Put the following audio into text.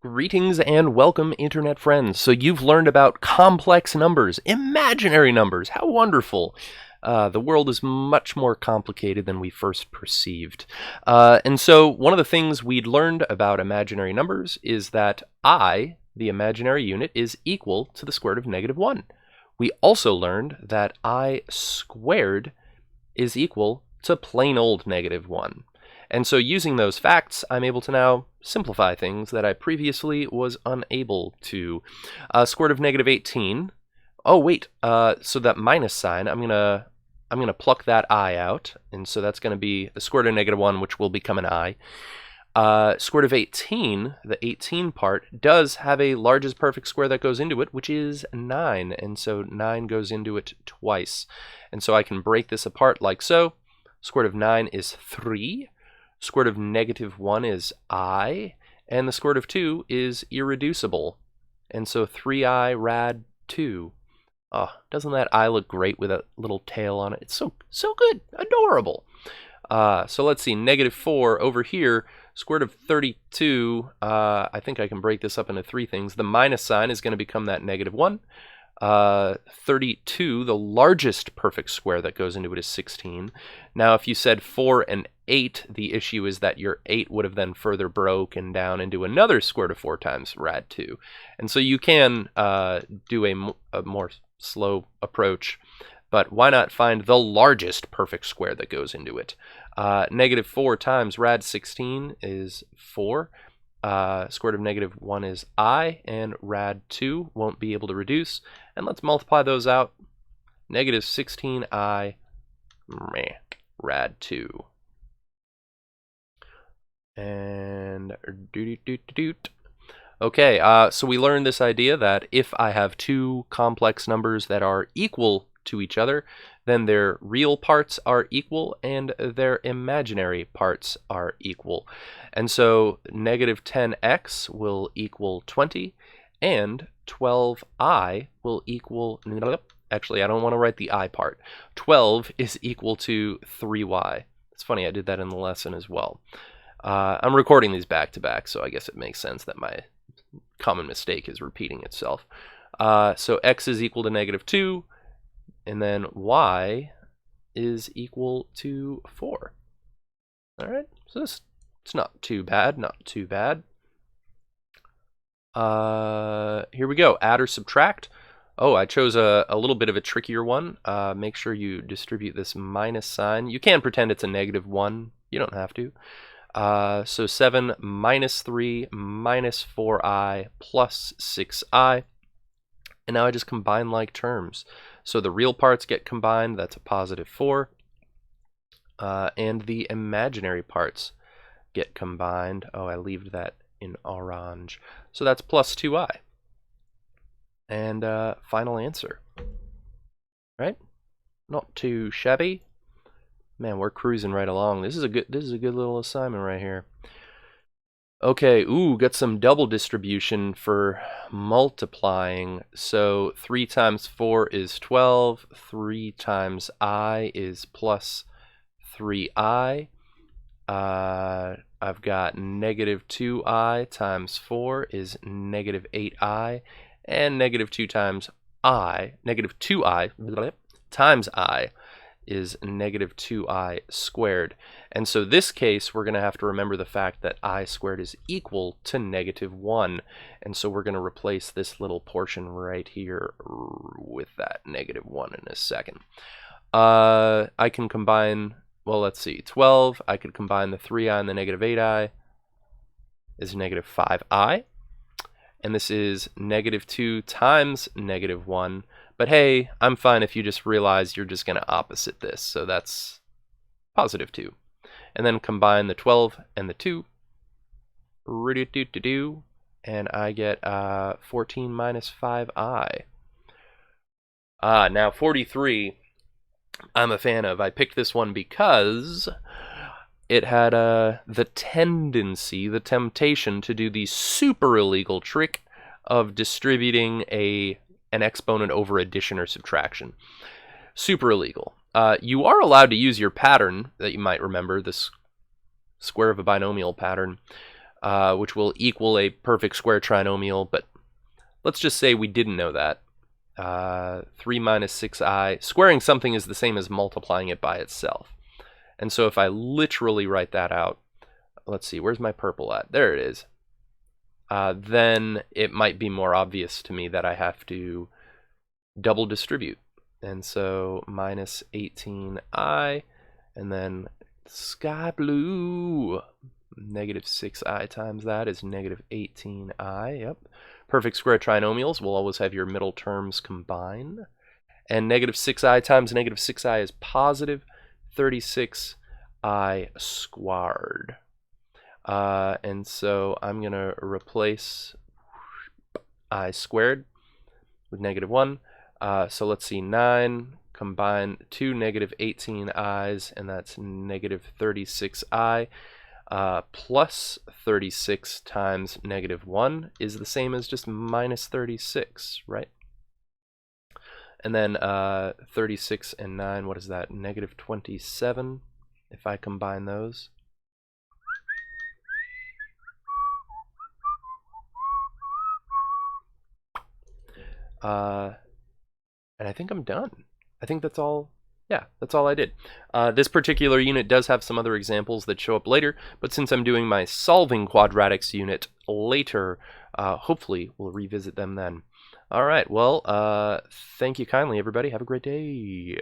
Greetings and welcome, internet friends. So you've learned about complex numbers, imaginary numbers. How wonderful. The world is much more complicated than we first perceived. And so one of the things we'd learned about imaginary numbers is that I, the imaginary unit, is equal to the square root of -1. We also learned that I squared is equal to plain old -1. And so using those facts, I'm able to now simplify things that I previously was unable to. Square root of -18. Oh wait, so that minus sign, I'm gonna pluck that I out, and so that's gonna be the square root of -1, which will become an I. Square root of 18, the 18 part, does have a largest perfect square that goes into it, which is 9, and so 9 goes into it twice. And so I can break this apart like so. Square root of 9 is 3. Square root of -1 is I, and the square root of 2 is irreducible. And so 3I rad 2. Oh, doesn't that I look great with a little tail on it? It's so good, adorable. So let's see, -4 over here, square root of 32, I think I can break this up into three things. The minus sign is going to become that -1. 32, the largest perfect square that goes into it is 16. Now, if you said 4 and 8, the issue is that your 8 would have then further broken down into another square root of 4 times rad 2. And so you can do a more slow approach, but why not find the largest perfect square that goes into it? -4 times rad 16 is 4. Square root of -1 is I, and rad 2 won't be able to reduce. And let's multiply those out. -16I rad 2. And okay, so we learned this idea that if I have two complex numbers that are equal to each other, then their real parts are equal and their imaginary parts are equal. And so -10x will equal 20, and 12I will equal, actually I don't want to write the I part. 12 is equal to 3y. It's funny, I did that in the lesson as well. I'm recording these back to back, so I guess it makes sense that my common mistake is repeating itself. So x is equal to -2, and then y is equal to 4. All right, so it's not too bad, not too bad. Here we go, add or subtract. Oh, I chose a little bit of a trickier one. Make sure you distribute this minus sign. You can pretend it's a -1. You don't have to. So 7 minus 3 minus 4i plus 6i. And now I just combine like terms. So the real parts get combined, that's a +4. And the imaginary parts get combined. Oh, I leave that in orange. So that's +2i. And final answer. Right? Not too shabby. Man, we're cruising right along. This is a good little assignment right here. Okay, ooh, got some double distribution for multiplying. So 3 times 4 is 12. 3 times I is plus 3i. I've got -2i times 4 is -8i. And -2 times I, -2i times I is -2i squared. And so this case, we're going to have to remember the fact that I squared is equal to -1. And so we're going to replace this little portion right here with that -1 in a second. I can combine, well, let's see, 12. I could combine the 3i and the -8i is -5i. And this is -2 times -1. But hey, I'm fine if you just realize you're just going to opposite this. So that's +2. And then combine the 12 and the 2. And I get 14 minus 5i. Now 43, I'm a fan of. I picked this one because it had the tendency, the temptation to do the super illegal trick of distributing an exponent over addition or subtraction. Super illegal. You are allowed to use your pattern that you might remember, this square of a binomial pattern. which will equal a perfect square trinomial, but let's just say we didn't know that. 3 minus 6i, squaring something is the same as multiplying it by itself. And so if I literally write that out, let's see, where's my purple at? There it is. Then it might be more obvious to me that I have to double distribute. And so minus 18i, and then sky blue, negative 6i times that is negative 18i. Yep. Perfect square trinomials will always have your middle terms combine. And negative 6i times negative 6i is positive 36i squared. And so I'm going to replace I squared with negative 1. So let's see, 9 combine 2 negative 18i's, and that's negative 36i. Plus 36 times negative 1 is the same as just minus 36, right? And then 36 and 9, what is that? Negative 27, if I combine those. And I think I'm done. I think that's all. Yeah, that's all I did. This particular unit does have some other examples that show up later, but since I'm doing my solving quadratics unit later, hopefully we'll revisit them then. All right, well, thank you kindly, everybody. Have a great day.